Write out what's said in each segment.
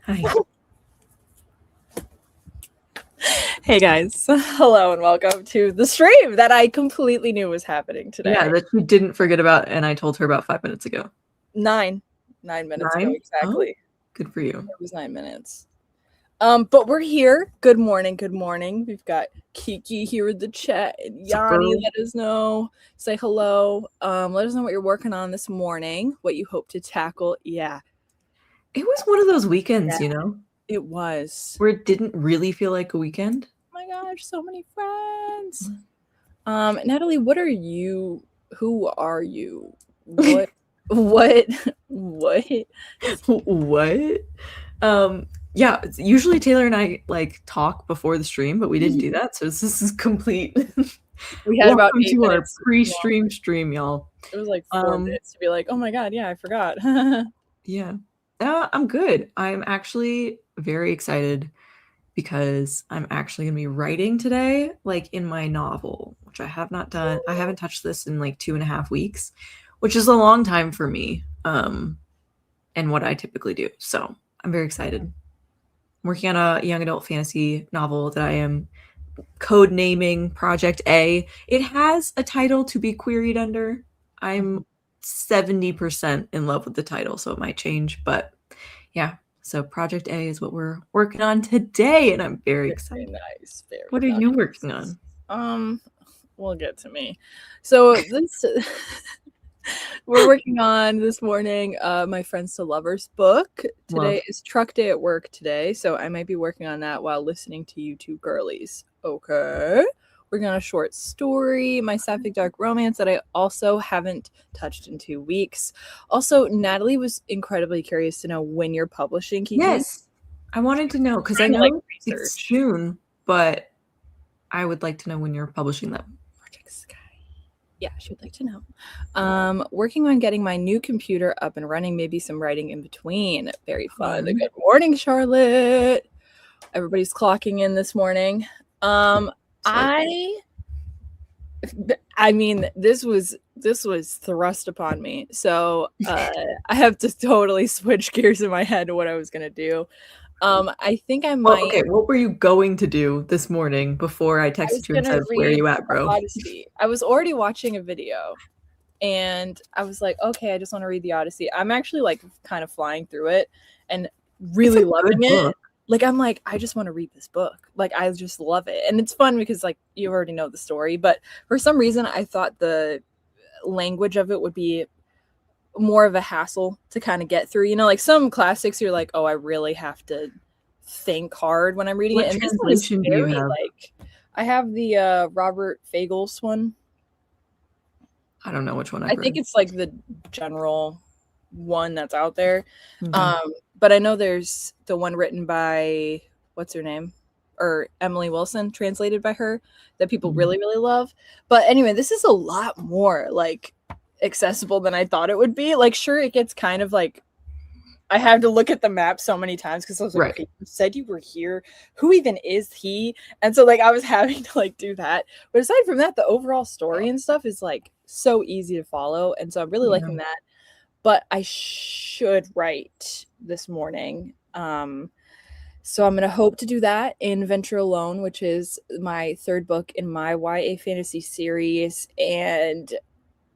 Hi. Hey guys, hello and welcome to the stream that I completely knew was happening today. Yeah, that you didn't forget about, and I told her about 5 minutes ago. 9 minutes ago, 9? exactly. Oh, good for you. It was 9 minutes. But we're here. Good morning. We've got Kiki here in the chat. And Yanni, let us know. Say hello. Let us know what you're working on this morning, what you hope to tackle. Yeah. It was one of those weekends, you know? It was. Where it didn't really feel like a weekend. Oh my gosh, so many friends. Natalie, what are you? Who are you? What? What? Yeah, usually Taylor and I talk before the stream, but we didn't do that, so this is complete. We had about 8 to minutes our pre-stream stream, y'all. It was like 4 minutes to be like, oh my god, yeah, I forgot. Yeah. I'm good. I'm actually very excited because I'm actually going to be writing today, in my novel, which I have not done. I haven't touched this in 2.5 weeks, which is a long time for me, and what I typically do. So I'm very excited. I'm working on a young adult fantasy novel that I am code naming Project A. It has a title to be queried under. I'm 70% in love with the title, so it might change, but yeah. So Project A is what we're working on today, and I'm very excited. Nice. What are you working on? We'll get to me. So this we're working on this morning my Friends to Lovers book. Today is truck day at work today, so I might be working on that while listening to you two girlies. Okay. Working on a short story, my sapphic dark romance that I also haven't touched in 2 weeks. Also, Natalie was incredibly curious to know when you're publishing, Kiki. Yes, I wanted to know because I know it's June, but I would like to know when you're publishing them. Project Sky. Yeah, she would like to know. Working on getting my new computer up and running, maybe some writing in between. Very fun. Good morning, Charlotte. Everybody's clocking in this morning. I mean, this was thrust upon me, so I have to totally switch gears in my head to what I was gonna do. I think I might. Well, okay, what were you going to do this morning before I texted you and said, "Where are you at, bro?" Odyssey. I was already watching a video, and I was like, "Okay, I just want to read the Odyssey." I'm actually kind of flying through it and really loving it. I'm like, I just want to read this book. I just love it. And it's fun because you already know the story, but for some reason I thought the language of it would be more of a hassle to kind of get through. Some classics you're like, oh, I really have to think hard when I'm reading it. And this one is very I have the Robert Fagles one. I don't know which one I think it's the general one that's out there. But I know there's the one written by what's her name, or Emily Wilson, translated by her, that people really, really love. But anyway, this is a lot more accessible than I thought it would be. Sure, it gets kind of I have to look at the map so many times because I was like, okay, you said you were here. Who even is he? And so I was having to do that. But aside from that, the overall story and stuff is so easy to follow. And so I'm really liking that. But I should write this morning. So I'm going to hope to do that in Venture Alone, which is my third book in my YA fantasy series. And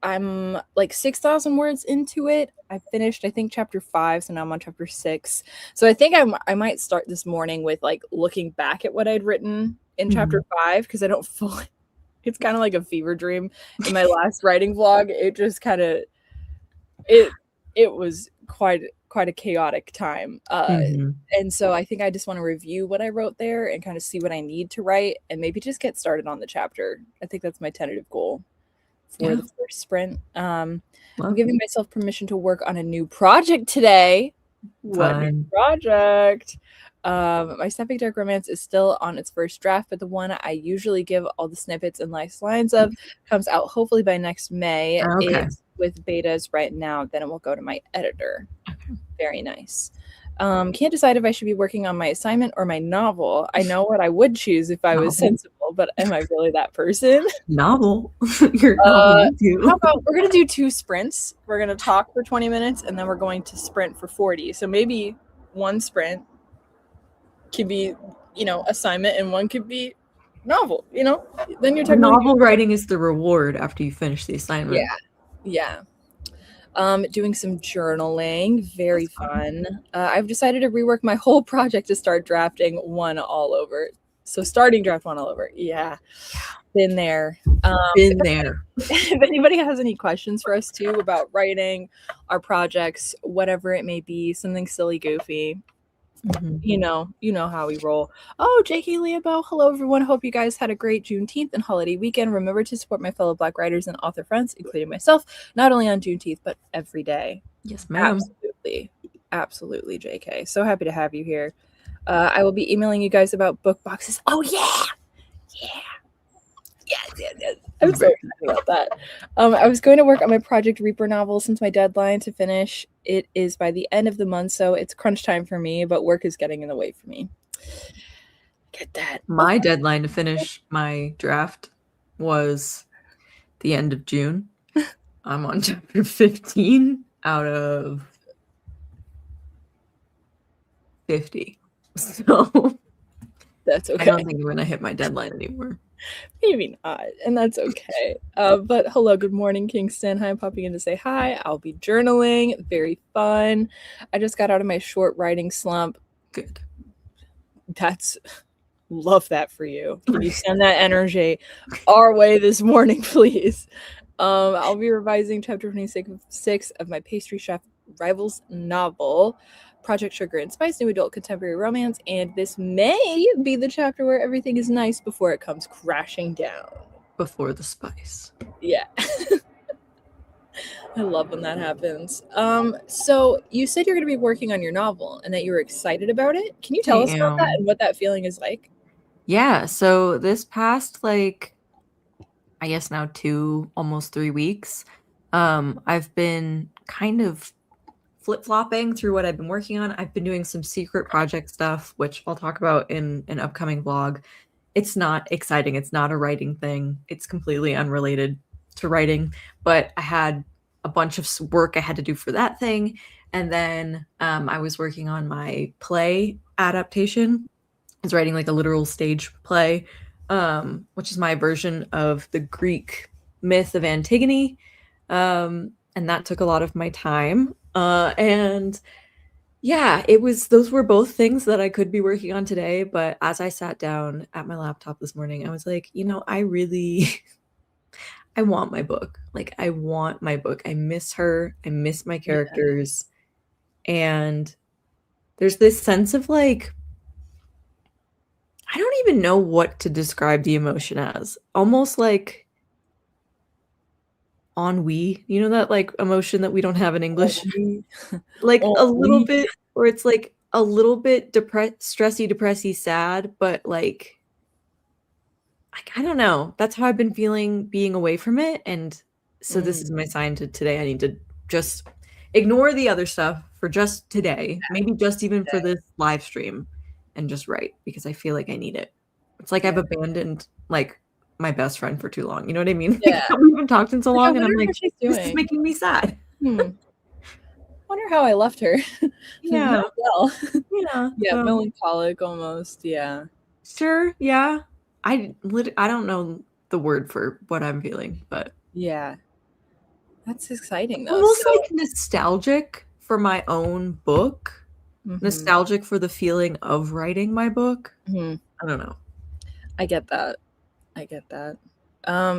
I'm 6,000 words into it. I finished, I think, chapter 5. So now I'm on chapter 6. So I think I might start this morning with looking back at what I'd written in chapter 5, because I don't fully, it's kind of like a fever dream. In my last writing vlog, it just kind of, it was quite a chaotic time. And so I think I just want to review what I wrote there and kind of see what I need to write and maybe just get started on the chapter. I think that's my tentative goal for the first sprint. I'm giving myself permission to work on a new project today. What new project? My sapphic dark romance is still on its first draft, but the one I usually give all the snippets and last lines of comes out hopefully by next May. It's with betas right now, then it will go to my editor. Very nice. Can't decide if I should be working on my assignment or my novel. I know what I would choose if I was sensible, but am I really that person? Novel. How about we're gonna do 2 sprints. We're gonna talk for 20 minutes and then we're going to sprint for 40. So maybe 1 sprint could be, assignment, and one could be novel, then you're Novel writing is the reward after you finish the assignment. Yeah. Doing some journaling, very fun. I've decided to rework my whole project to start drafting one all over. So starting draft one all over. Yeah. Been there. Been there. If anybody has any questions for us too about writing, our projects, whatever it may be, something silly, goofy, you know how we roll. Oh, JK Leabo, hello everyone. Hope you guys had a great Juneteenth and holiday weekend. Remember to support my fellow Black writers and author friends, including myself, not only on Juneteenth but every day. Yes, ma'am. Absolutely, JK. So happy to have you here. I will be emailing you guys about book boxes. Oh yeah. Yes. I'm so excited about that. I was going to work on my Project Reaper novel since my deadline to finish it is by the end of the month, so it's crunch time for me, but work is getting in the way for me. Get that. My deadline to finish my draft was the end of June. I'm on chapter 15 out of 50. So that's okay. I don't think I'm going to hit my deadline anymore. Maybe not, and that's okay. But hello, good morning, Kingston. Hi, I'm popping in to say hi. I'll be journaling. Very fun. I just got out of my short writing slump. Good. Love that for you. Can you send that energy our way this morning, please? I'll be revising chapter 26 of my pastry chef rivals novel, Project Sugar and Spice, new adult contemporary romance, and this may be the chapter where everything is nice before it comes crashing down. Before the spice. Yeah. I love when that happens. So you said you're going to be working on your novel and that you were excited about it. Can you tell us about that and what that feeling is like? Yeah, so this past, I guess now 2, almost 3 weeks, I've been kind of flip-flopping through what I've been working on. I've been doing some secret project stuff, which I'll talk about in an upcoming vlog. It's not exciting. It's not a writing thing. It's completely unrelated to writing, but I had a bunch of work I had to do for that thing. And then I was working on my play adaptation. I was writing a literal stage play, which is my version of the Greek myth of Antigone. And that took a lot of my time. And yeah, those were both things that I could be working on today. But as I sat down at my laptop this morning, I was like, I want my book. I want my book. I miss her. I miss my characters. Yeah. And there's this sense of I don't even know what to describe the emotion as. Almost like ennui, that emotion that we don't have in English, a little bit, or it's a little bit stressy, depressy, sad, but I don't know. That's how I've been feeling being away from it. And so this is my sign to today. I need to just ignore the other stuff for just today, maybe just even for this live stream, and just write, because I feel like I need it. It's I've abandoned my best friend for too long. You know what I mean? Yeah. We haven't talked in so long, and I'm this is making me sad. Wonder how I left her. Yeah. Well. Yeah. Melancholic almost. Yeah. Sure. Yeah. I don't know the word for what I'm feeling, but yeah, that's exciting though. Almost nostalgic for my own book. Nostalgic for the feeling of writing my book. I don't know. I get that.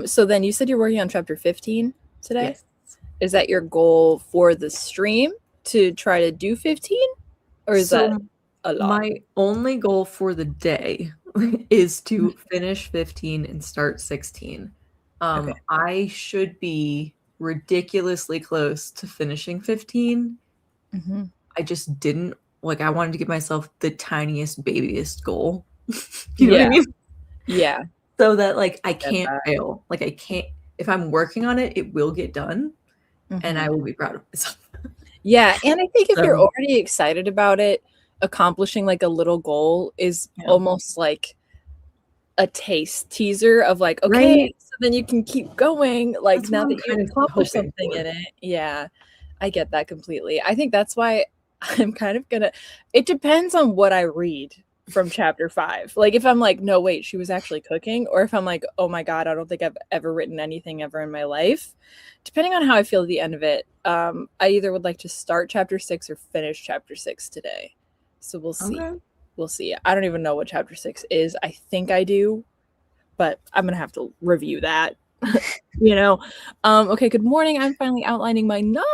So then you said you're working on chapter 15 today? Yes. Is that your goal for the stream, to try to do 15? Or is that a lot? My only goal for the day is to finish 15 and start 16. Okay. I should be ridiculously close to finishing 15. I just didn't. I wanted to give myself the tiniest, babyest goal. You know what I mean? Yeah. So that I can't fail. I can't. If I'm working on it, it will get done, and I will be proud of myself. Yeah, and I think if you're already excited about it, accomplishing a little goal is almost like a teaser of okay, right? So then you can keep going. That's now that you accomplished something in it. Yeah, I get that completely. I think that's why I'm kind of gonna. It depends on what I read from chapter 5. Like if I'm like, no, wait, she was actually cooking, or if I'm like, oh my God, I don't think I've ever written anything ever in my life. Depending on how I feel at the end of it, I either would like to start chapter 6 or finish chapter 6 today. So we'll see. Okay. We'll see. I don't even know what chapter 6 is. I think I do, but I'm going to have to review that. You know. Okay, good morning. I'm finally outlining my novel.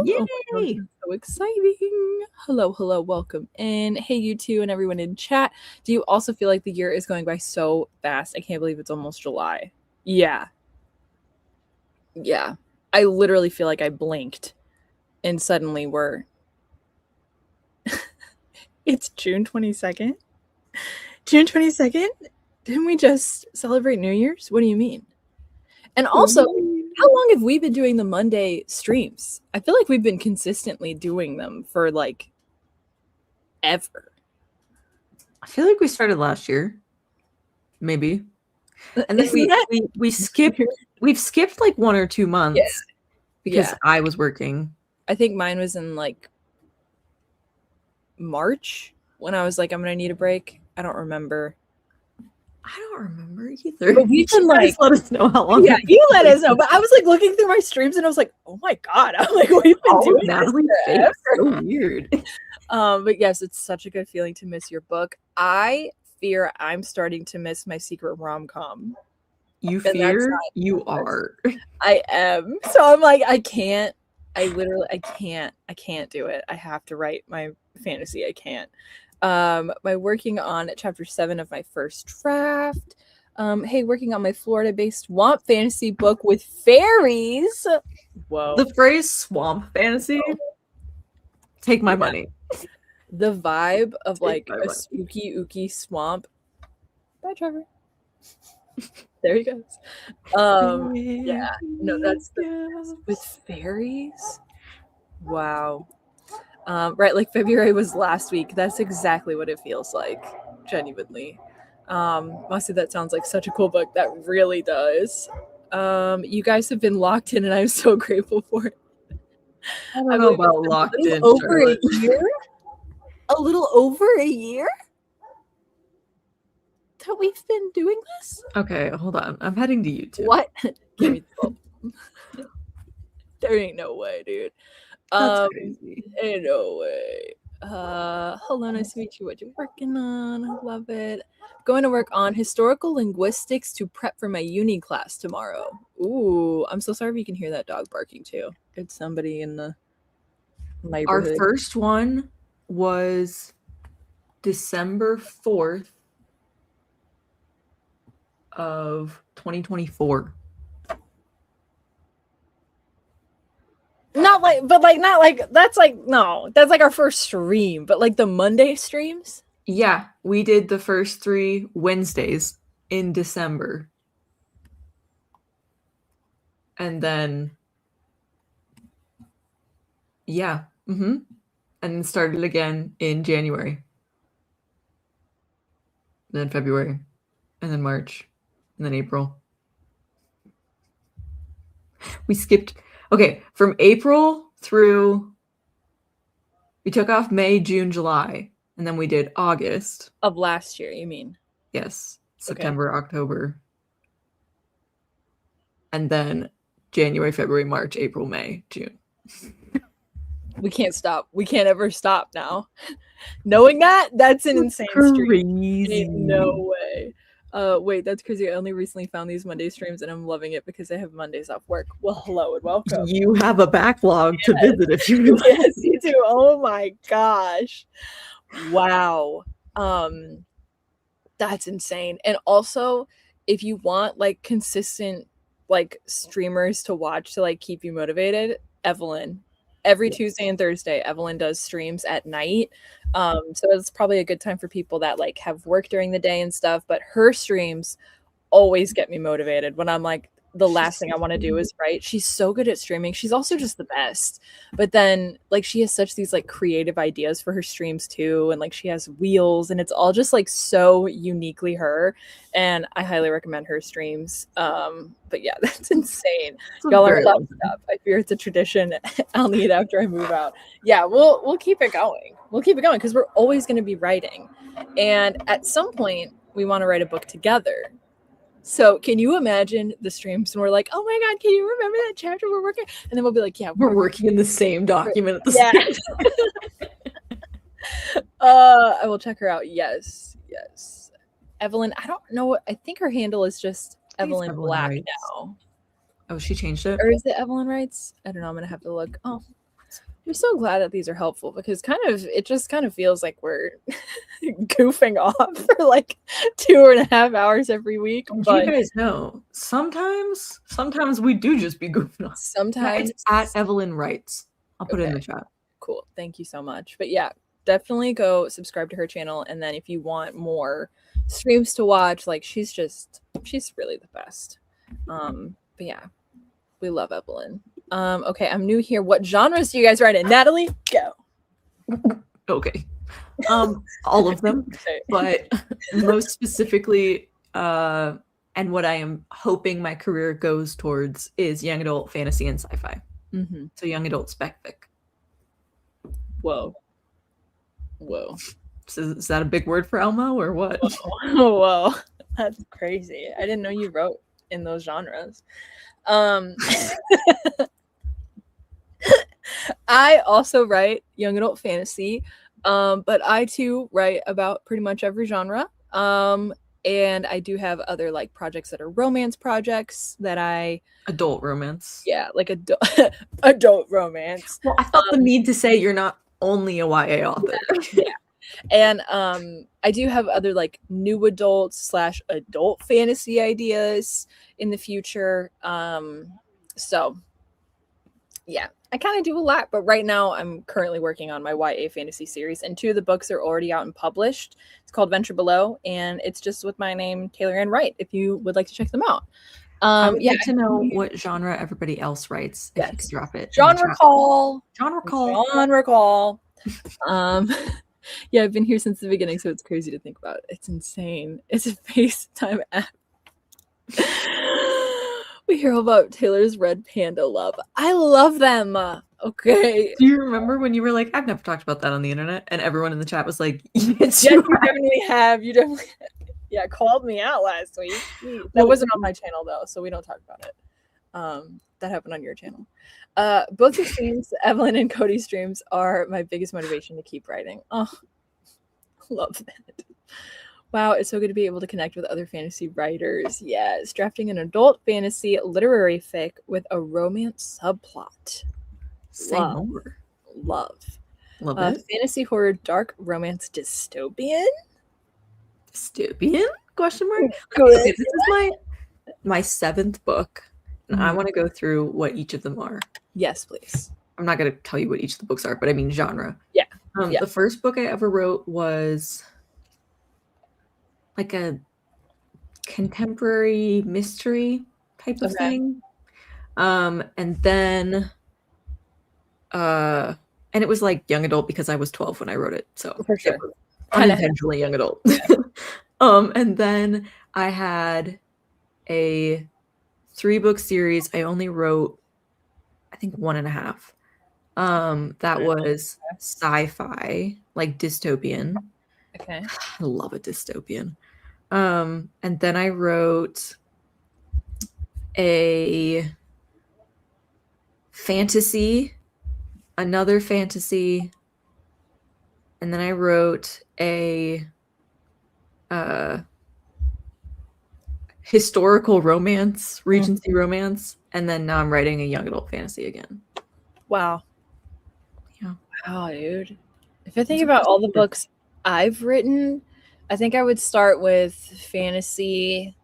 Yay! Oh my God, so exciting. Hello, welcome in. Hey, you two and everyone in chat. Do you also feel like the year is going by so fast? I can't believe it's almost July. Yeah. I literally feel like I blinked and suddenly we're it's June 22nd. June 22nd? Didn't we just celebrate New Year's? What do you mean? And also, how long have we been doing the Monday streams? I feel like we've been consistently doing them for like ever. I feel like we started last year, maybe, and then we skipped. We've skipped like 1 or 2 months because I was working. I think mine was in like March when I was like, I'm gonna need a break. I don't remember. I don't remember either. But we can like let us know how long. Yeah, you let us know. But I was like looking through my streams and I was like, oh my God. I'm like, we've been doing this so weird. But yes, it's such a good feeling to miss your book. I fear I'm starting to miss my secret rom-com. You fear? You are. I am. So I'm like, I can't do it. I have to write my fantasy. I can't. By working on chapter 7 of my first draft. Hey, working on my Florida-based swamp fantasy book with fairies. Whoa. The phrase swamp fantasy, take my money. The vibe of like a spooky, ooky swamp. Bye, Trevor. There he goes. Yeah. No, that's with fairies. Wow. Right, like February was last week. That's exactly what it feels like, genuinely. Mostly that sounds like such a cool book. That really does. You guys have been locked in, and I'm so grateful for it. I don't know about locked in. Over a year? A little over a year? That we've been doing this? Okay, hold on. I'm heading to YouTube. What? Give me the phone. There ain't no way, dude. That's crazy. Ain't no way. Hello, nice to meet you. What you working on? I love it. Going to work on historical linguistics to prep for my uni class tomorrow. Ooh, I'm so sorry if you can hear that dog barking too. It's somebody in the neighborhood. Our first one was December 4th of 2024. Not like that's like our first stream, but like the Monday streams. Yeah, we did the first 3 Wednesdays in December, and then and then started again in January, and then February, and then March, and then April. We skipped. Okay, from April through, we took off May, June, July, and then we did August. Of last year, you mean? Yes, September, October. And then January, February, March, April, May, June. We can't stop. We can't ever stop now. Knowing that's an insane stream. Ain't no way. Wait, that's crazy. I only recently found these Monday streams and I'm loving it because I have Mondays off work. Well, hello and welcome. You have a backlog to visit if you would. Yes, you do. Oh my gosh. Wow. That's insane. And also, if you want like consistent like streamers to watch to like keep you motivated, Evelyn. Every Tuesday and Thursday, Evelyn does streams at night. So it's probably a good time for people that like have work during the day and stuff, but her streams always get me motivated when I'm like, the last thing I want to do is write. She's so good at streaming. She's also just the best. But then like she has such these like creative ideas for her streams too, and like she has wheels, and it's all just like so uniquely her. And I highly recommend her streams. But yeah, that's insane. Y'all are locked up. I fear it's a tradition I'll need after I move out. Yeah, we'll keep it going. We'll keep it going because we're always going to be writing. And at some point we want to write a book together. So can you imagine the streams when we're like, oh my God, can you remember that chapter we're working? And then we'll be like, yeah, we're working in the same document at the same time. I will check her out. Yes. Evelyn, I don't know. I think her handle is just Evelyn Black Writes now. Oh, she changed it? Or is it Evelyn Writes? I don't know. I'm going to have to look. Oh, I'm so glad that these are helpful because it just kind of feels like we're goofing off for like 2.5 hours every week. But you guys know, sometimes we do just be goofing off. Sometimes it's at Evelyn Writes. I'll put it in the chat. Cool. Thank you so much. But yeah, definitely go subscribe to her channel. And then if you want more streams to watch, like she's really the best. But yeah, we love Evelyn. Okay, I'm new here. What genres do you guys write in? Natalie, go. Okay. All of them, but most specifically, and what I am hoping my career goes towards is young adult fantasy and sci-fi. Mm-hmm. So young adult spec fic. Whoa. So is that a big word for Elmo or what? Whoa. That's crazy. I didn't know you wrote in those genres. I also write young adult fantasy, but I too write about pretty much every genre. And I do have other like projects that are romance projects that adult romance. Yeah, like adult romance. Well, I felt the need to say you're not only a YA author. Yeah. And I do have other like new adult / adult fantasy ideas in the future. So yeah, I kind of do a lot, but right now I'm currently working on my YA fantasy series, and 2 of the books are already out and published. It's called Venture Below, and it's just with my name, Taylor Ann Wright, if you would like to check them out. I would like to know what genre everybody else writes. If you could drop it. Genre call. Yeah, I've been here since the beginning, so it's crazy to think about. It's insane. It's a FaceTime app. We hear all about Taylor's red panda love. I love them. Okay. Do you remember when you were like, I've never talked about that on the internet? And everyone in the chat was like, yes, you definitely have. You definitely called me out last week. That wasn't on my channel though, so we don't talk about it. That happened on your channel. Both the streams, Evelyn and Cody's streams, are my biggest motivation to keep writing. Oh, love that. Wow, it's so good to be able to connect with other fantasy writers. Yes, drafting an adult fantasy literary fic with a romance subplot. Love it. Fantasy horror dark romance dystopian? Dystopian? Question mark? Okay, this is my 7th book. And I want to go through what each of them are. Yes, please. I'm not going to tell you what each of the books are, but I mean genre. Yeah. The first book I ever wrote was like a contemporary mystery type of thing. And then and it was like young adult because I was 12 when I wrote it. So for sure. Unintentionally young adult. And then I had a 3-book series. I only wrote, I think, 1.5. That was sci-fi, like dystopian. Okay. I love a dystopian. And then I wrote a fantasy, another fantasy, and then I wrote a historical romance, Regency romance, and then now I'm writing a young adult fantasy again. Wow. Yeah. Wow, dude. If I think about all the books I've written, I think I would start with fantasy,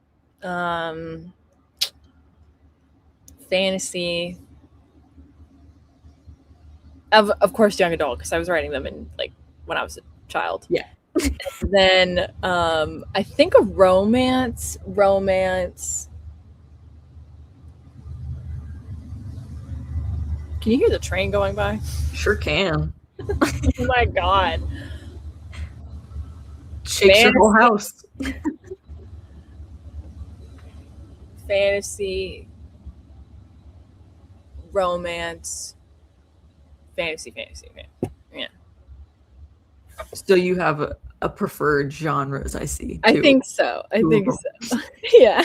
of course young adult, because I was writing them in like when I was a child. Yeah. Then I think a romance. Can you hear the train going by? Sure can. Oh my god. Shakes your whole house. Fantasy, romance, fantasy. Yeah. So you have a preferred genres, I see. I Too. think so. Yeah.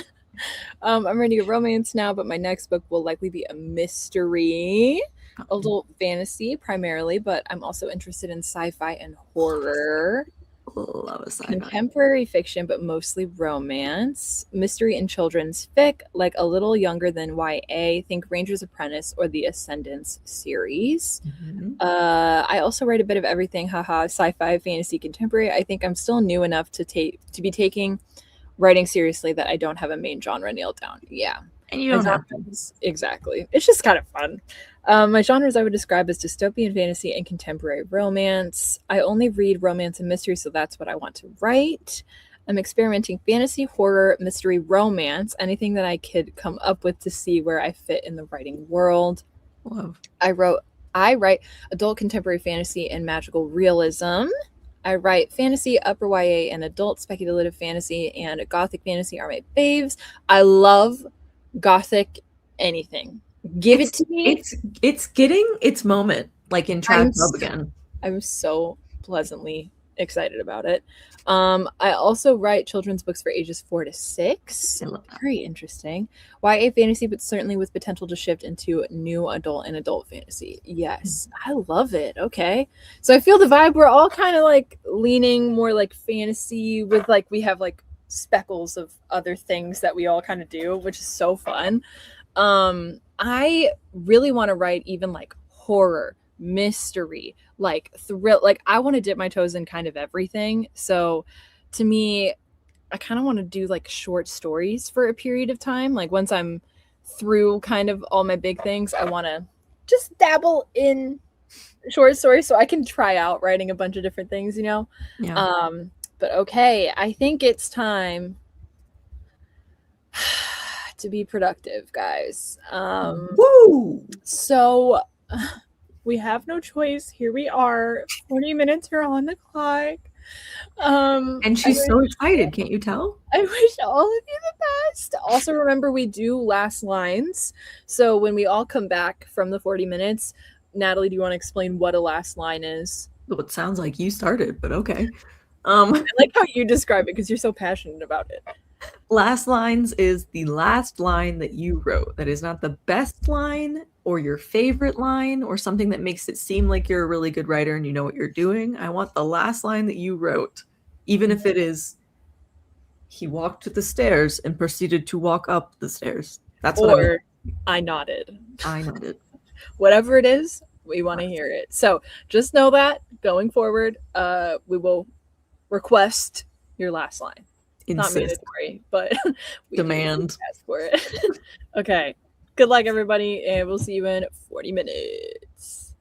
I'm reading a romance now, but my next book will likely be a mystery, adult fantasy primarily, but I'm also interested in sci-fi and horror. Love a sci-fi. Contemporary fiction, but mostly romance, mystery and children's fic, like a little younger than YA. Think Ranger's Apprentice or the Ascendants series. I also write a bit of everything, haha, sci-fi, fantasy, contemporary. I think I'm still new enough to be taking writing seriously that I don't have a main genre nailed down. Yeah. And you don't have to. Exactly. It's just kind of fun. My genres I would describe as dystopian fantasy and contemporary romance. I only read romance and mystery, so that's what I want to write. I'm experimenting fantasy, horror, mystery, romance, anything that I could come up with to see where I fit in the writing world. Love. I write adult contemporary fantasy and magical realism. I write fantasy, upper YA, and adult speculative fantasy, and gothic fantasy are my faves. I love gothic anything. Give it to me. It's getting its moment, like in Trash Pub again. I'm so pleasantly excited about it. I also write children's books for ages 4 to 6. Very interesting. YA fantasy, but certainly with potential to shift into new adult and adult fantasy. Yes, I love it. Okay. So I feel the vibe. We're all kind of like leaning more like fantasy with like, we have like speckles of other things that we all kind of do, which is so fun. I really want to write even like horror, mystery, like thrill. Like I want to dip my toes in kind of everything. So to me, I kind of want to do like short stories for a period of time. Like once I'm through kind of all my big things, I want to just dabble in short stories so I can try out writing a bunch of different things, you know? Yeah. But okay, I think it's time to be productive, guys. Woo! So we have no choice. Here we are. 40 minutes are on the clock. And she's so excited. Can't you tell? I wish all of you the best. Also, remember we do last lines. So when we all come back from the 40 minutes, Natalie, do you want to explain what a last line is? Well, it sounds like you started, but okay. I like how you describe it because you're so passionate about it. Last lines is the last line that you wrote. That is not the best line or your favorite line or something that makes it seem like you're a really good writer and you know what you're doing. I want the last line that you wrote, even if it is, he walked to the stairs and proceeded to walk up the stairs. That's what I nodded. I nodded. Whatever it is, we want to hear it. So just know that going forward, we will request your last line. Not mandatory, but we demand. Ask for it. Okay. Good luck, everybody, and we'll see you in 40 minutes.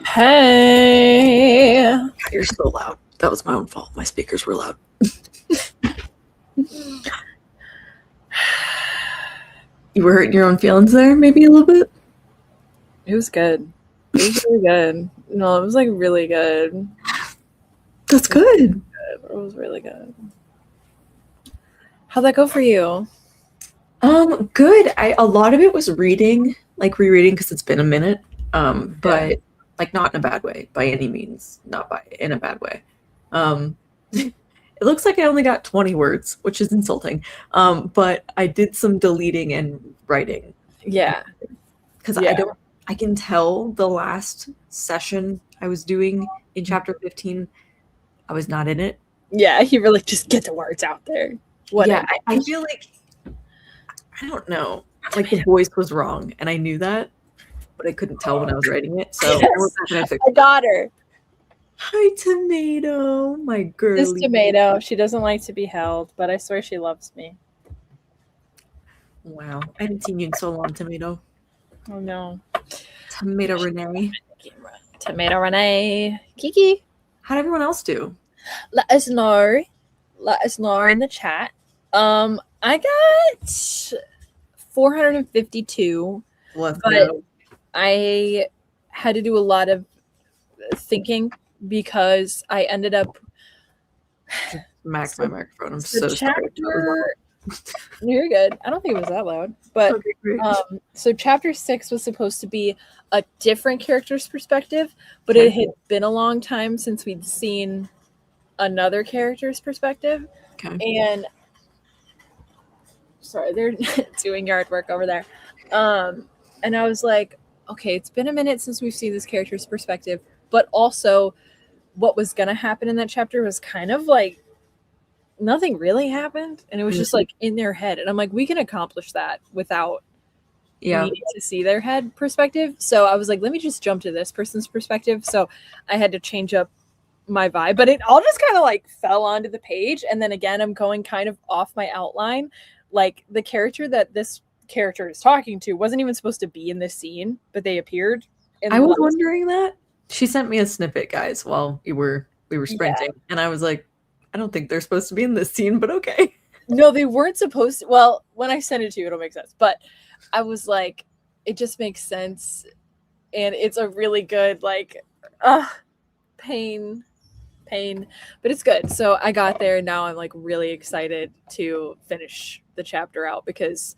Hey. God, you're so loud. That was my own fault. My speakers were loud. You were hurting your own feelings there, maybe a little bit? It was good. It was really good. No, it was like really good. That's good. It was really good. How'd that go for you? Good. A lot of it was reading, like rereading because it's been a minute. But like not in a bad way by any means, not by in a bad way. It looks like I only got 20 words, which is insulting. But I did some deleting and writing. Yeah. Because I can tell the last session I was doing in chapter 15, I was not in it. Yeah, you were like, just get the words out there. Yeah, I feel like, I don't know, like the voice was wrong, and I knew that, but I couldn't tell when I was writing it, so yes, I got her. Hi, Tomato, my girl. This Tomato, she doesn't like to be held, but I swear she loves me. Wow, I haven't seen you in so long, Tomato. Oh, no. Tomato Renee. Tomato Renee. Kiki. How'd everyone else do? Let us know. Let us know in the chat. I got 452. Let's but go. I had to do a lot of thinking because I ended up Max my microphone. I'm so sorry. sorry. You're good. I don't think it was that loud. But okay, so chapter 6 was supposed to be a different character's perspective, but it had been a long time since we'd seen another character's perspective. Okay. And sorry, they're doing yard work over there. And I was like, okay, it's been a minute since we've seen this character's perspective, but also what was going to happen in that chapter was kind of like nothing really happened, and it was just like in their head, and I'm like, we can accomplish that without needing to see their head perspective. So I was like, let me just jump to this person's perspective. So I had to change up my vibe, but it all just kind of like fell onto the page. And then again, I'm going kind of off my outline. Like the character that this character is talking to wasn't even supposed to be in this scene, but they appeared. I was wondering that. She sent me a snippet, guys, while we were sprinting, and I was like, I don't think they're supposed to be in this scene, but okay. No, they weren't supposed to. Well, when I send it to you, it'll make sense. But I was like, it just makes sense. And it's a really good, like, pain. But it's good. So I got there, and now I'm like really excited to finish the chapter out because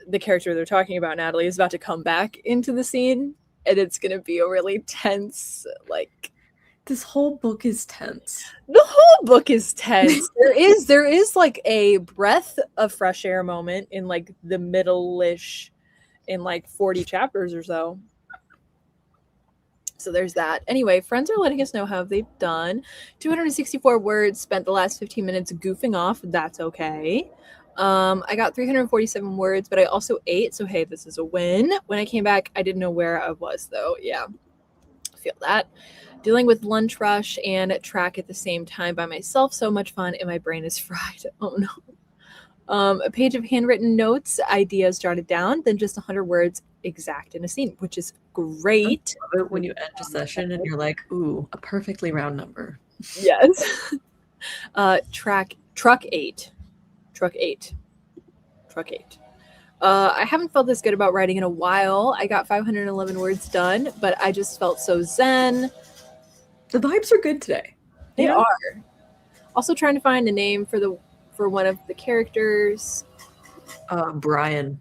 the character they're talking about, Natalie, is about to come back into the scene, and it's going to be a really tense, like, this whole book is tense. The whole book is tense. there is like a breath of fresh air moment in like the middle-ish in like 40 chapters or so. So there's that. Anyway, friends are letting us know how they've done. 264 words, spent the last 15 minutes goofing off. That's okay. I got 347 words, but I also ate. So hey, this is a win. When I came back, I didn't know where I was though. Yeah, I feel that. Dealing with lunch rush and track at the same time by myself. So much fun, and my brain is fried. Oh no. A page of handwritten notes, ideas jotted down, then just 100 words exact in a scene, which is great. I love it when you end a session and you're like, ooh, a perfectly round number. Yes. Truck 8. I haven't felt this good about writing in a while. I got 511 words done, but I just felt so zen. The vibes are good today. They are. Also trying to find a name for one of the characters. Brian.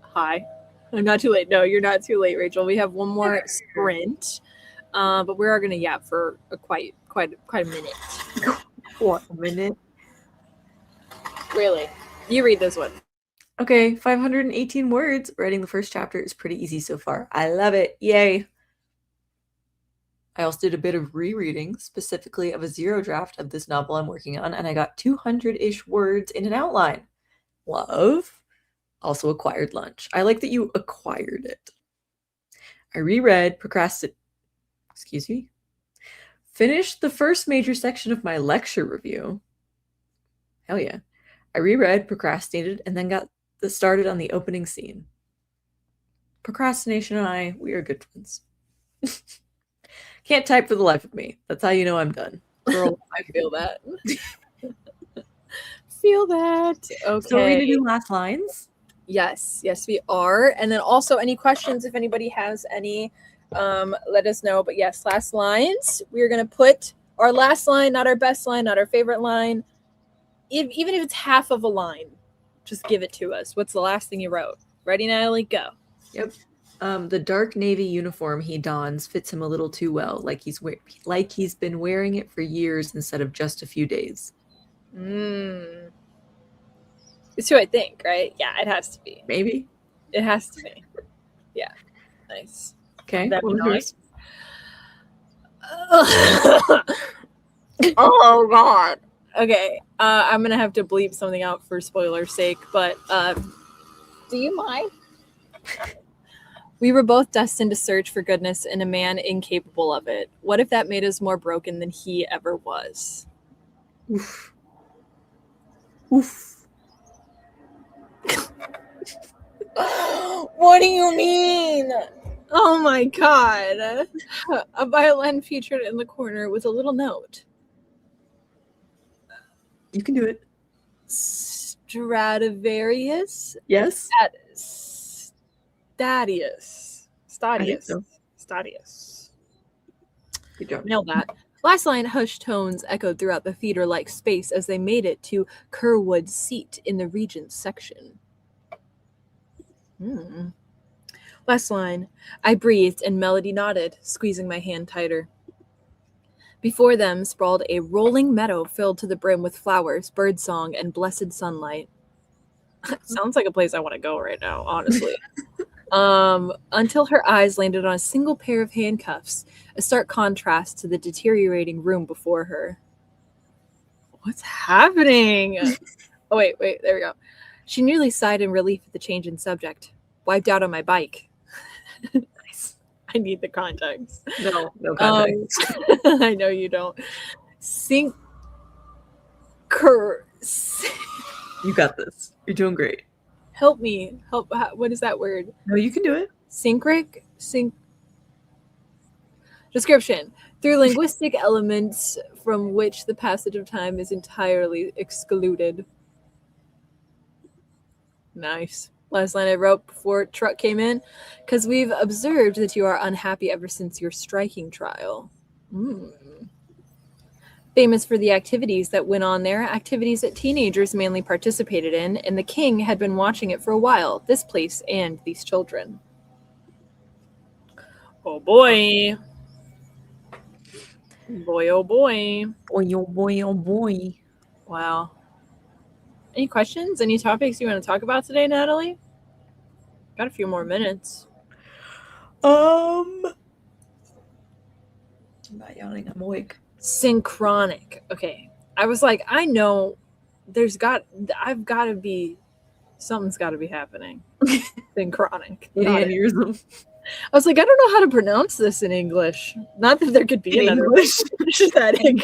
Hi. I'm not too late. No, you're not too late, Rachel. We have one more sprint. But we are gonna yap for quite a minute. What a minute. Really. You read this one. Okay, 518 words. Writing the first chapter is pretty easy so far. I love it. Yay. I also did a bit of rereading, specifically of a zero draft of this novel I'm working on, and I got 200-ish words in an outline. Love. Also acquired lunch. I like that you acquired it. I reread, finished the first major section of my lecture review. Hell yeah. I reread, procrastinated, and then got started on the opening scene. Procrastination and I, we are good friends. Can't type for the life of me. That's how you know I'm done. Girl, I feel that. Feel that. Okay. So we're gonna do last lines. Yes, we are. And then also any questions, if anybody has any, let us know. But yes, last lines. We're gonna put our last line, not our best line, not our favorite line. Even if it's half of a line, just give it to us. What's the last thing you wrote? Ready, Natalie? Go. Yep. The dark navy uniform he dons fits him a little too well, like he's been wearing it for years instead of just a few days. It's who I think, right? Yeah, it has to be. Maybe. It has to be. Yeah. Nice. Okay. That'd What was yours? Oh God. Okay. I'm gonna have to bleep something out for spoiler's sake, but do you mind? We were both destined to search for goodness in a man incapable of it. What if that made us more broken than he ever was? Oof. Oof. What do you mean? Oh my God. A violin featured in the corner with a little note. You can do it. Stradivarius? Yes. Stadius. So. Good job. Nailed that. Last line, hushed tones echoed throughout the theater-like space as they made it to Kerwood's seat in the regent's section. Last line, I breathed and Melody nodded, squeezing my hand tighter. Before them sprawled a rolling meadow filled to the brim with flowers, birdsong, and blessed sunlight. Sounds like a place I want to go right now, honestly. Until her eyes landed on a single pair of handcuffs, a stark contrast to the deteriorating room before her. What's happening? Oh, wait, there we go. She nearly sighed in relief at the change in subject. Wiped out on my bike. Nice. I need the context. No context. I know you don't. You got this. You're doing great. Help me. What is that word? No, you can do it. Description. Through linguistic elements from which the passage of time is entirely excluded. Nice. Last line I wrote before truck came in. Because we've observed that you are unhappy ever since your striking trial. Famous for the activities that went on there, activities that teenagers mainly participated in, and the king had been watching it for a while, this place and these children. Oh boy. Boy, oh boy. Boy, oh boy, oh boy. Wow. Any questions? Any topics you want to talk about today, Natalie? Got a few more minutes. I'm not yawning, I'm awake. Synchronic. Okay. I was like, I know something's got to be happening. Synchronic. Aneurysm. I was like, I don't know how to pronounce this in English. Not that there could be in another English. Just that in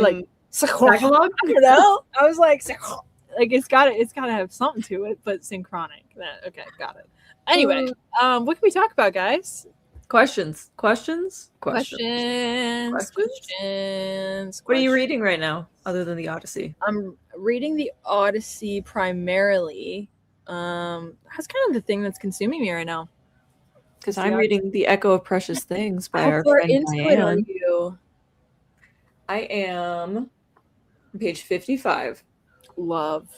like Tagalog. I don't know. I was like it's gotta have something to it, but synchronic. Okay, got it. Anyway, what can we talk about, guys? Questions. What are you reading right now, other than the Odyssey? I'm reading the Odyssey primarily. That's kind of the thing that's consuming me right now. Because I'm reading The Echo of Precious Things by our friend Diane. Are you? I am on page 55. Love.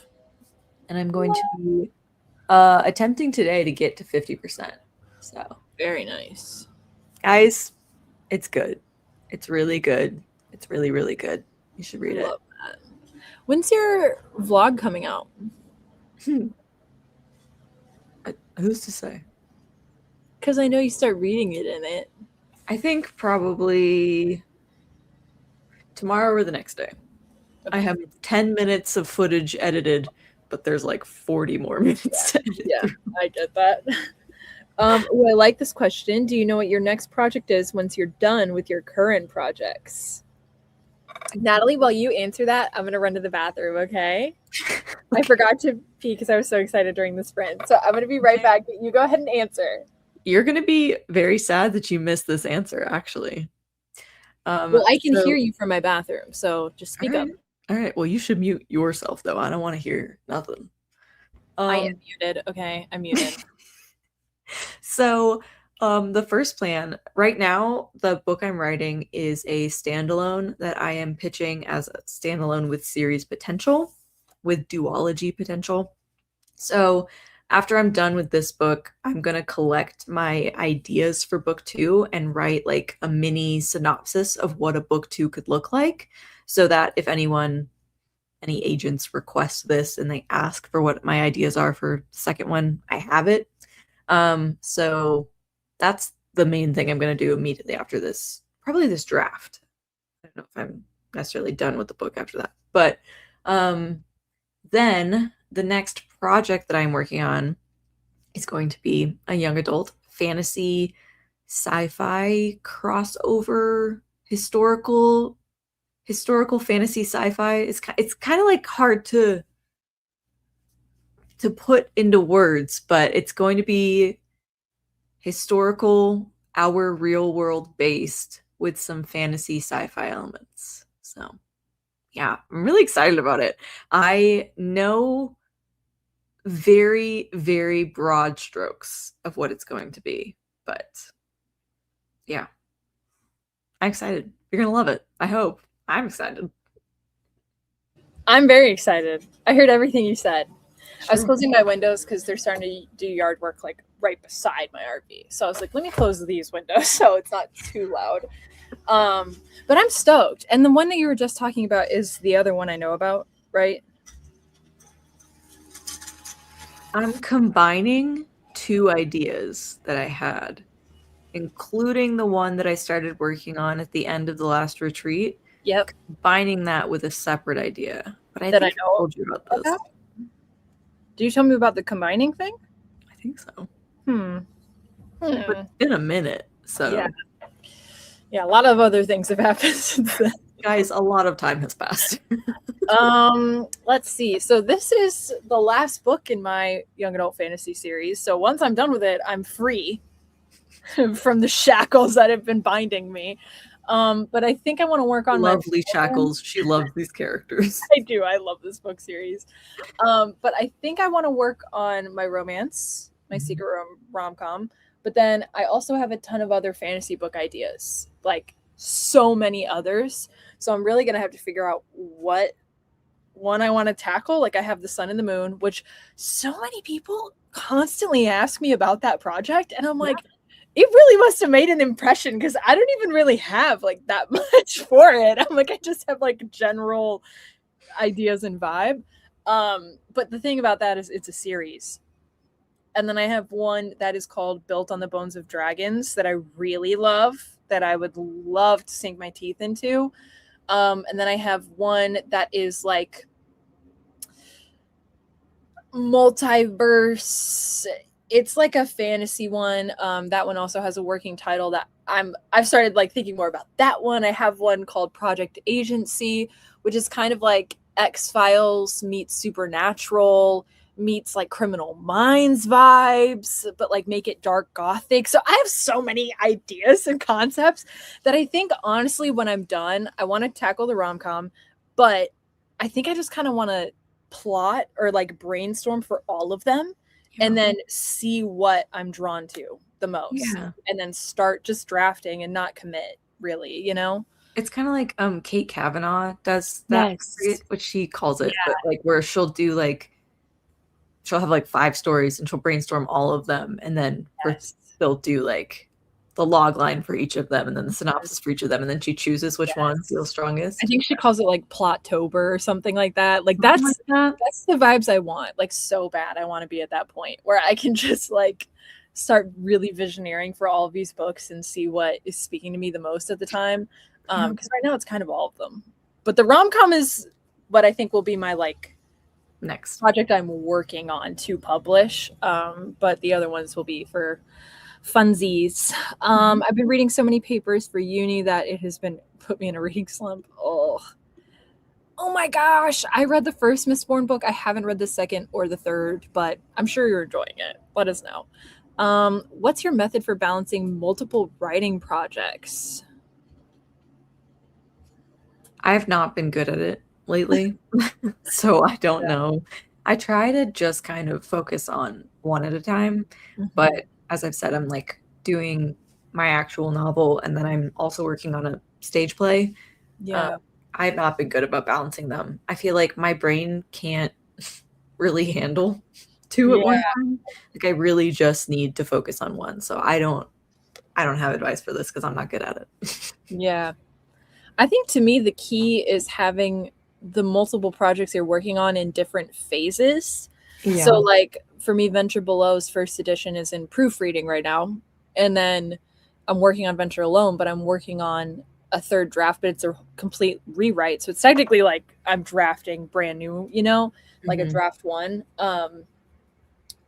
And I'm going to be attempting today to get to 50%. So very nice. Guys, it's good. It's really good. It's really, really good. You should read it. Love that. When's your vlog coming out? Who's to say? Because I know you start reading it in it. I think probably tomorrow or the next day. Okay. I have 10 minutes of footage edited, but there's like 40 more minutes to edit. Yeah, I get that. I like this question. Do you know what your next project is once you're done with your current projects? Natalie, while you answer that, I'm going to run to the bathroom, okay? I forgot to pee because I was so excited during the sprint. So I'm going to be right back. You go ahead and answer. You're going to be very sad that you missed this answer, actually. Well, I can hear you from my bathroom, so just speak up. All right. Well, you should mute yourself, though. I don't want to hear nothing. I am muted. Okay, I'm muted. So, the first plan right now, the book I'm writing is a standalone that I am pitching as a standalone with series potential, with duology potential. So, after I'm done with this book, I'm going to collect my ideas for book 2 and write like a mini synopsis of what a book 2 could look like, so that if any agents request this and they ask for what my ideas are for the second one, I have it. So that's the main thing I'm going to do immediately after this, probably this draft. I don't know if I'm necessarily done with the book after that, but then the next project that I'm working on is going to be a young adult fantasy sci-fi crossover, historical fantasy sci-fi. It's kind of like hard to put into words, but it's going to be historical, our real world based with some fantasy sci-fi elements. So, yeah, I'm really excited about it. I know very, very broad strokes of what it's going to be, but yeah, I'm excited. You're going to love it. I hope. I'm excited. I'm very excited. I heard everything you said. Sure. I was closing my windows because they're starting to do yard work like right beside my RV. So I was like, let me close these windows so it's not too loud. But I'm stoked. And the one that you were just talking about is the other one I know about, right? I'm combining 2 ideas that I had, including the one that I started working on at the end of the last retreat. Yep. Combining that with a separate idea. But I told you about this. Okay. Did you tell me about the combining thing? I think so. But it's been a minute, so. Yeah, a lot of other things have happened since then. Guys, a lot of time has passed. Let's see. So this is the last book in my young adult fantasy series. So once I'm done with it, I'm free from the shackles that have been binding me. But I think I want to work on lovely shackles. She loves these characters. I do. I love this book series. But I think I want to work on my romance, my secret rom-com. But then I also have a ton of other fantasy book ideas, like so many others. So I'm really going to have to figure out what one I want to tackle. Like I have The Sun and the Moon, which so many people constantly ask me about that project. And I'm like, it really must have made an impression because I don't even really have like that much for it. I'm like, I just have like general ideas and vibe. But the thing about that is it's a series. And then I have one that is called Built on the Bones of Dragons that I really love, that I would love to sink my teeth into. And then I have one that is like multiverse. It's like a fantasy one. That one also has a working title that I've started like thinking more about that one. I have one called Project Agency, which is kind of like X-Files meets Supernatural meets like Criminal Minds vibes, but like make it dark gothic. So I have so many ideas and concepts that I think honestly when I'm done, I want to tackle the rom-com, but I think I just kind of want to plot or like brainstorm for all of them and then see what I'm drawn to the most and then start just drafting and not commit really, you know? It's kind of like Kate Kavanaugh does that, which she calls it, but like where she'll do like she'll have like 5 stories and she'll brainstorm all of them and then they'll do like the log line for each of them and then the synopsis for each of them and then she chooses which one feels strongest. I think she calls it like Plottober or something like that. Like that's the vibes I want, like so bad. I want to be at that point where I can just like start really visioneering for all of these books and see what is speaking to me the most at the time. Because right now it's kind of all of them. But the rom-com is what I think will be my like next project I'm working on to publish. But the other ones will be for funsies. I've been reading so many papers for uni that it has been put me in a reading slump. Oh my gosh. I read the first Mistborn book. I haven't read the second or the third, but I'm sure you're enjoying it. Let us know. What's your method for balancing multiple writing projects? I've not been good at it lately, so I don't know. I try to just kind of focus on one at a time, but Mhm. as I've said, I'm like doing my actual novel and then I'm also working on a stage play. Uh, Yeah. I've not been good about balancing them. I feel like my brain can't really handle two at one Yeah. time. Like I really just need to focus on one. So I don't have advice for this because I'm not good at it. Yeah. I think to me, the key is having the multiple projects you're working on in different phases. So, Yeah. like for me, Venture Below's first edition is in proofreading right now. And then I'm working on Venture Alone, but I'm working on a third draft, but it's a complete rewrite. So it's technically like I'm drafting brand new, like a Mhm. draft one.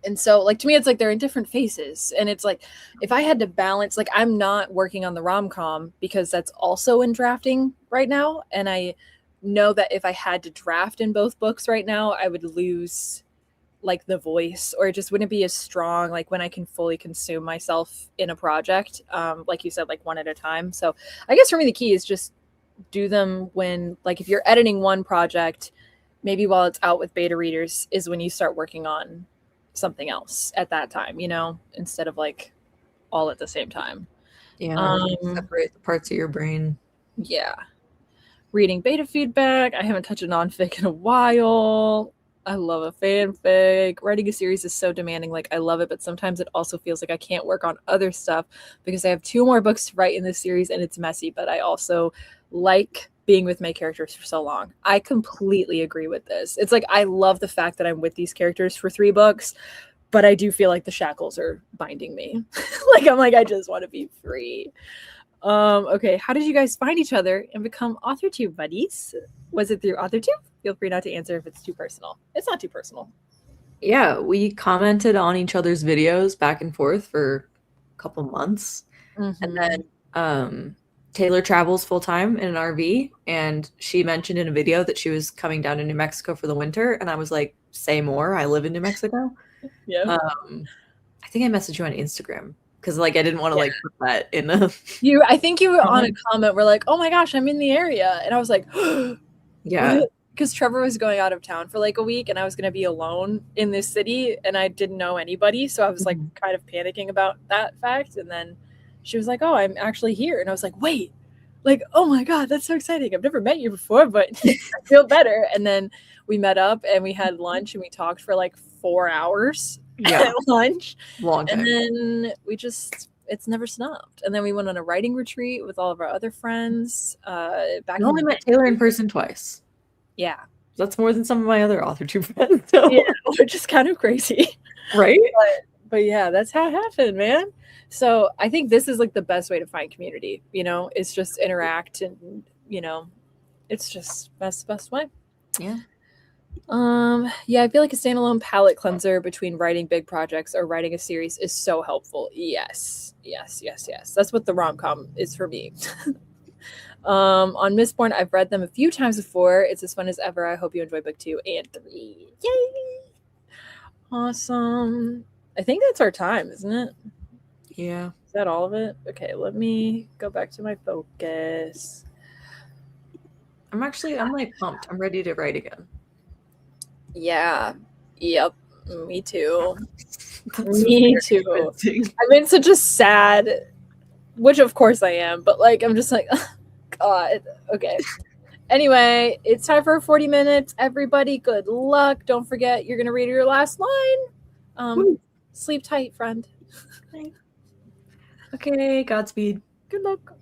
And so like to me it's like they're in different phases, and it's like if I had to balance, like I'm not working on the rom-com because that's also in drafting right now, and I know that if I had to draft in both books right now I would lose like the voice, or it just wouldn't be as strong like when I can fully consume myself in a project, like you said, like one at a time. So I guess for me the key is just do them when, like if you're editing one project, maybe while it's out with beta readers is when you start working on something else at that time, instead of like all at the same time. Yeah. um Separate the parts of your brain. yeah. Reading beta feedback. I haven't touched a nonfic in a while. I love a fanfic. Writing a series is so demanding. Like, I love it, but sometimes it also feels like I can't work on other stuff because I have two more books to write in this series and it's messy, but I also like being with my characters for so long. I completely agree with this. It's like I love the fact that I'm with these characters for 3 books, but I do feel like the shackles are binding me. Like, I'm like, I just want to be free. Okay, how did you guys find each other and become authortube buddies? Was it through authortube? Feel free not to answer if it's too personal. It's not too personal. Yeah, we commented on each other's videos back and forth for a couple months. And Mm-hmm. then Taylor travels full time in an RV, and she mentioned in a video that she was coming down to New Mexico for the winter. And I was like, say more. I live in New Mexico. Yeah. I think I messaged you on Instagram because like I didn't want to Yeah. like put that in a I think you were on a comment. comment where like, oh my gosh, I'm in the area. And I was like, Yeah. what? Because Trevor was going out of town for like a week and I was going to be alone in this city and I didn't know anybody. So I was like Mhm. kind of panicking about that fact. And then she was like, oh, I'm actually here. And I was like, wait, like, oh my God, that's so exciting. I've never met you before, but I feel better. And then we met up and we had lunch and we talked for like 4 hours Yeah. at lunch. Long And time. then it's never stopped. And then we went on a writing retreat with all of our other friends I back only in met Taylor in person twice. Yeah. That's more than some of my other author tube friends. Yeah, So, which is kind of crazy. right? But yeah, that's how it happened, man. So I think this is like the best way to find community, it's just interact and it's just best way. Yeah. Yeah, I feel like a standalone palette cleanser between writing big projects or writing a series is so helpful. Yes. Yes, yes, yes. That's what the rom-com is for me. On Mistborn, I've read them a few times before. It's as fun as ever. I hope you enjoy book 2 and 3. Yay! Awesome. I think that's our time, isn't it? Yeah. Is that all of it? Okay, let me go back to my focus. I'm like pumped. I'm ready to write again. Yeah. Yep. Me too. That's Me very too. convincing. I'm in such a sad, which of course I am, but like I'm just like, God. Okay. Anyway, it's time for 40 minutes. Everybody, good luck. Don't forget you're gonna read your last line. Woo. Sleep tight, friend. Okay, Godspeed. Good luck.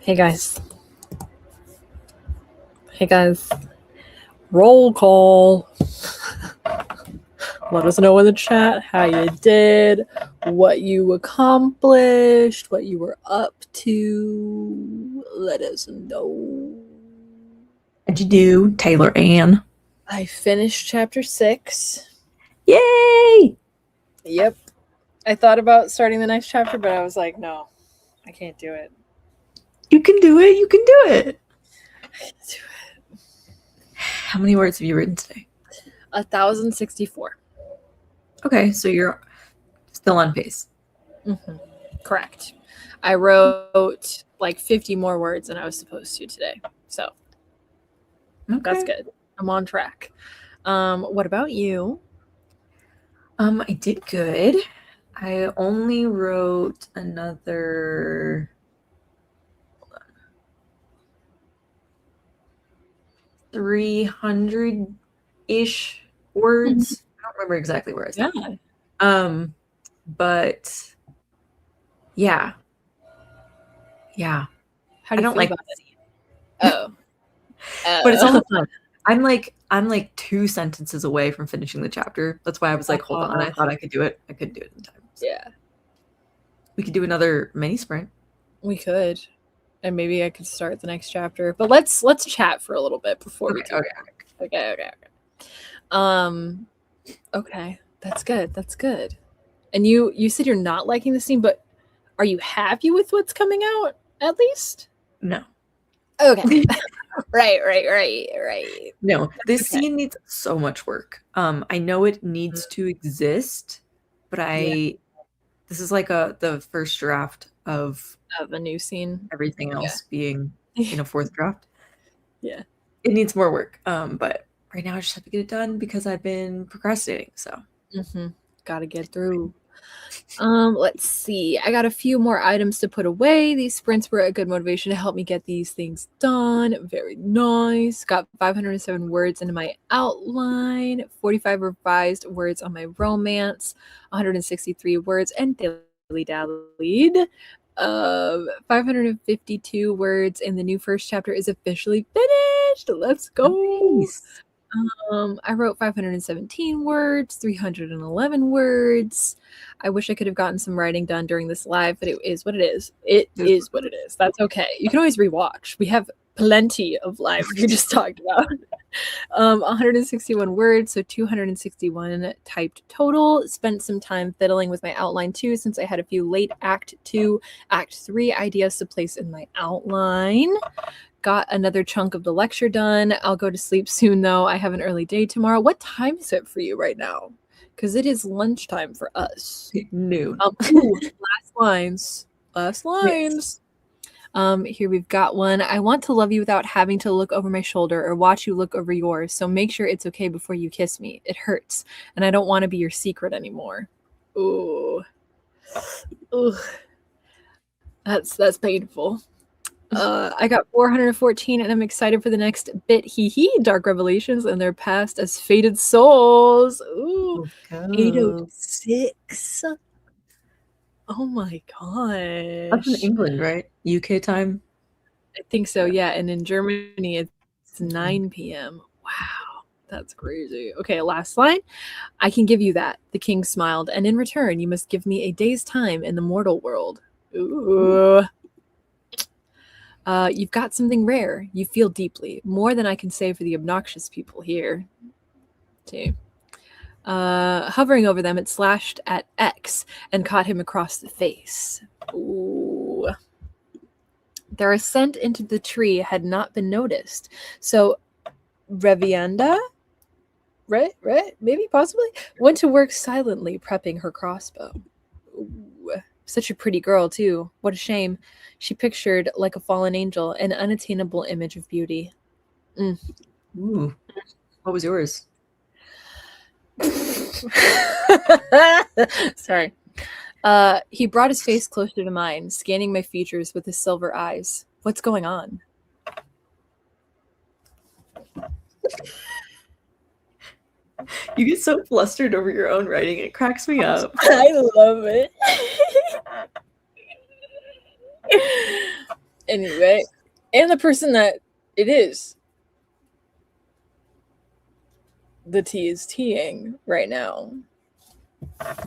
Hey guys. Hey guys. Roll call. Let us know in the chat how you did, what you accomplished, what you were up to. Let us know. What'd you do, Taylor Ann? I finished chapter 6. Yay! Yep. I thought about starting the next chapter, but I was like, no, I can't do it. You can do it. You can do it. I can't do it. How many words have you written today? 1,064. Okay, so you're still on pace. Mm-hmm. Correct. I wrote like 50 more words than I was supposed to today. So that's good. I'm on track. What about you? I did good. I only wrote another 300-ish words. I don't remember exactly where I said. Yeah. But yeah. How do I you don't feel like about it? Oh. But it's almost fun. I'm like 2 sentences away from finishing the chapter. That's why I was like, hold on. I thought I could do it. I couldn't do it in time. So. Yeah. We could do another mini sprint. We could. And maybe I could start the next chapter. But let's chat for a little bit before we do it. Okay. Okay. That's good. And you said you're not liking the scene, but are you happy with what's coming out at least? No. Okay. Right. No, this scene needs so much work. I know it needs to exist, but this is like the first draft of a new scene. Everything else being in a fourth draft. Yeah. It needs more work. But right now I just have to get it done because I've been procrastinating. So gotta get through. Let's see. I got a few more items to put away. These sprints were a good motivation to help me get these things done. Very nice. Got 507 words into my outline, 45 revised words on my romance, 163 words and dilly-dallied. 552 words in the new first chapter is officially finished. Let's go. Nice. I wrote 517 words, 311 words. I wish I could have gotten some writing done during this live, but it is what it is. It is what it is. That's okay. You can always rewatch. We have plenty of live we just talked about. 161 words, so 261 typed total. Spent some time fiddling with my outline too, since I had a few late Act 2, Act 3 ideas to place in my outline. Got another chunk of the lecture done. I'll go to sleep soon, though. I have an early day tomorrow. What time is it for you right now? Because it is lunchtime for us. Noon. Last lines. Yes. Here we've got one. I want to love you without having to look over my shoulder or watch you look over yours. So make sure it's okay before you kiss me. It hurts, and I don't want to be your secret anymore. Ooh. That's painful. I got 414 and I'm excited for the next bit. Dark Revelations and their past as fated souls. Ooh. 806. Oh my gosh. That's in England, right? UK time? I think so, yeah. And in Germany, it's 9 p.m. Wow, that's crazy. Okay, last line. I can give you that. The king smiled. And in return, you must give me a day's time in the mortal world. Ooh. You've got something rare. You feel deeply. More than I can say for the obnoxious people here. See. Hovering over them, it slashed at X and caught him across the face. Ooh. Their ascent into the tree had not been noticed. So Revienda, right? Maybe, possibly, went to work silently, prepping her crossbow. Ooh. Such a pretty girl, too. What a shame. She pictured, like a fallen angel, an unattainable image of beauty. Ooh. What was yours? Sorry. He brought his face closer to mine, scanning my features with his silver eyes. What's going on? You get so flustered over your own writing. It cracks me up. I love it. Anyway, and the person that it is, the tea is teeing right now.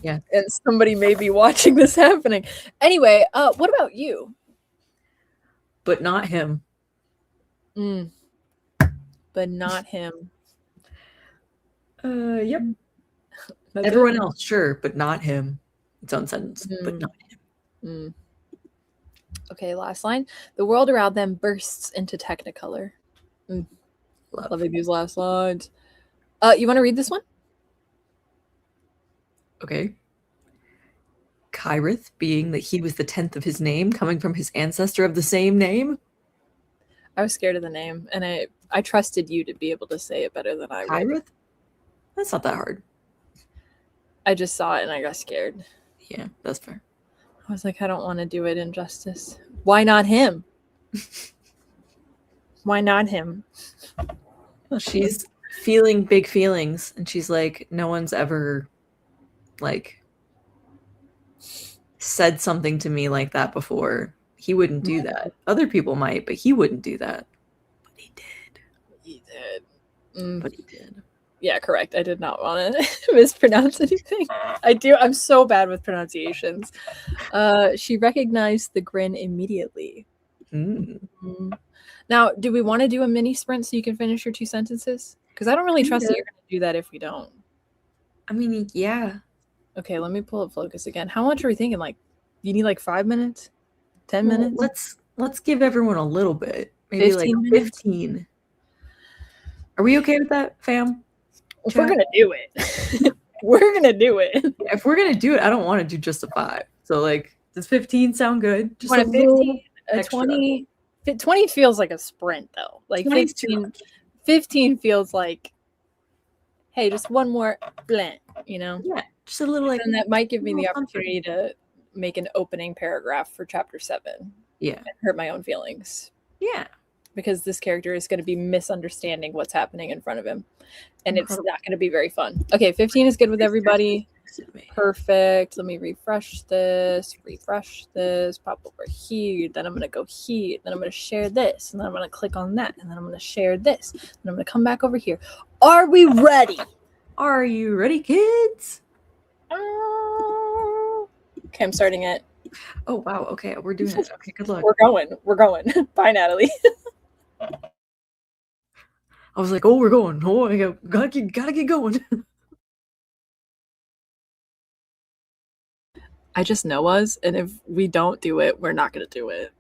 Yeah. And somebody may be watching this happening. Anyway, what about you? But not him. But not him. Yep. That's Everyone it? else, sure, but not him. Its own sentence, but not him. Okay, last line. The world around them bursts into technicolor. Loving these last lines. You want to read this one? Okay. Kyrith, being that he was the 10th of his name, coming from his ancestor of the same name. I was scared of the name, and I trusted you to be able to say it better than I would. Kyrith? That's not that hard. I just saw it and I got scared. Yeah, that's fair. I was like, I don't want to do it injustice. Why not him? Why not him? She's feeling big feelings, and she's like, no one's ever, like, said something to me like that before. He wouldn't do that. Other people might, but he wouldn't do that. But he did. He did. But he did. Yeah, correct. I did not want to mispronounce anything. I'm so bad with pronunciations. She recognized the grin immediately. Now, do we want to do a mini sprint so you can finish your 2 sentences? Because I don't really trust that you're going to do that if we don't. I mean, yeah. Okay, let me pull up focus again. How much are we thinking? Like, you need like 5 minutes? 10 minutes? Let's give everyone a little bit. Maybe 15 like minutes? 15. Are we okay with that, fam? If we're gonna do it. We're gonna do it. If we're gonna do it, I don't want to do just a 5. So like, does 15 sound good? Just a 15, a 20. 20 feels like a sprint though. Like 15 feels like, hey, just one more blend, you know? Yeah, just a little like. And that might give me the opportunity to make an opening paragraph for chapter 7. Yeah. And hurt my own feelings. Yeah. Because this character is going to be misunderstanding what's happening in front of him. And it's not going to be very fun. Okay, 15 is good with everybody. Perfect. Let me refresh this, pop over here. Then I'm going to go here. Then I'm going to share this. And then I'm going to click on that. And then I'm going to share this. And I'm going to come back over here. Are we ready? Are you ready, kids? Okay, I'm starting it. Oh, wow. Okay, we're doing it. Okay, good luck. We're going. Bye, Natalie. I was like, oh, we're going. Oh, I gotta get going. I just know us, and if we don't do it, we're not going to do it.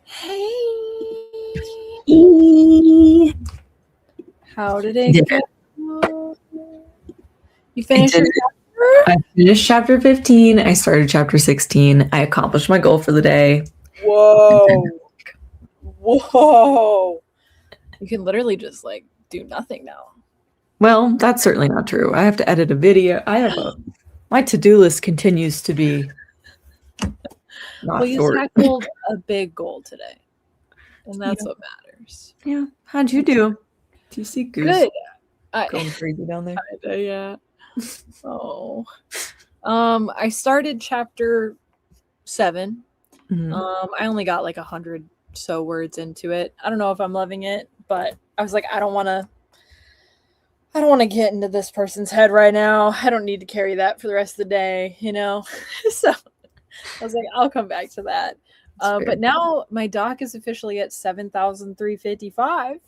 Hey. Eee. How did it Yeah. go? You finished your chapter? I finished chapter 15. I started chapter 16. I accomplished my goal for the day. Whoa. Whoa. You can literally just like do nothing now. Well, that's certainly not true. I have to edit a video. My to-do list continues to be not Well, you short. tackled a big goal today. And that's what matters. Yeah. How'd you do? Do you see Goose Good. going crazy down there? Yeah. Oh. I started chapter 7. I only got like 100 so words into it. I don't know if I'm loving it, but I was like, I don't want to get into this person's head right now. I don't need to carry that for the rest of the day, you know? So I was like, I'll come back to that. But now my doc is officially at 7,355.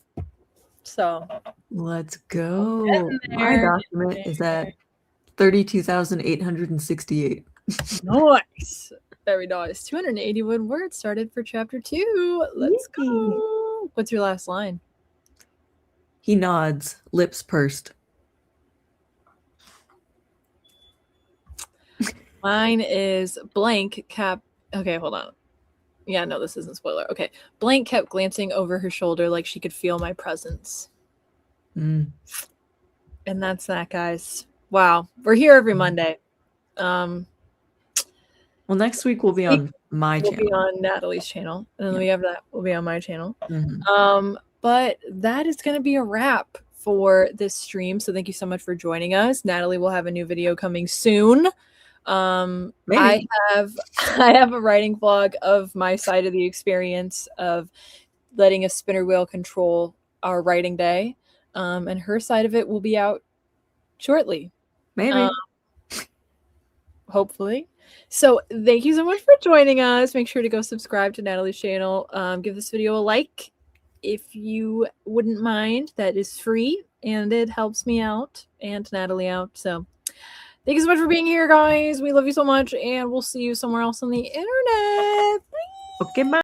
So let's go. My document is at 32,868. Nice. Very nice. 281 words started for chapter 2. Let's go. What's your last line? He nods, lips pursed. Mine is blank cap. Okay, hold on. Yeah, no, this isn't spoiler. Okay. Blank kept glancing over her shoulder like she could feel my presence. And that's that, guys. Wow. We're here every Monday. Well, next week we'll be on my channel. We'll be on Natalie's channel. And then we have that. We'll be on my channel. But that is going to be a wrap for this stream. So thank you so much for joining us. Natalie will have a new video coming soon. I have a writing vlog of my side of the experience of letting a spinner wheel control our writing day. And her side of it will be out shortly. Maybe. Hopefully. So thank you so much for joining us. Make sure to go subscribe to Natalie's channel. Give this video a like if you wouldn't mind. That is free and it helps me out and Natalie out. So thank you so much for being here, guys. We love you so much and we'll see you somewhere else on the internet. Bye. Okay, bye.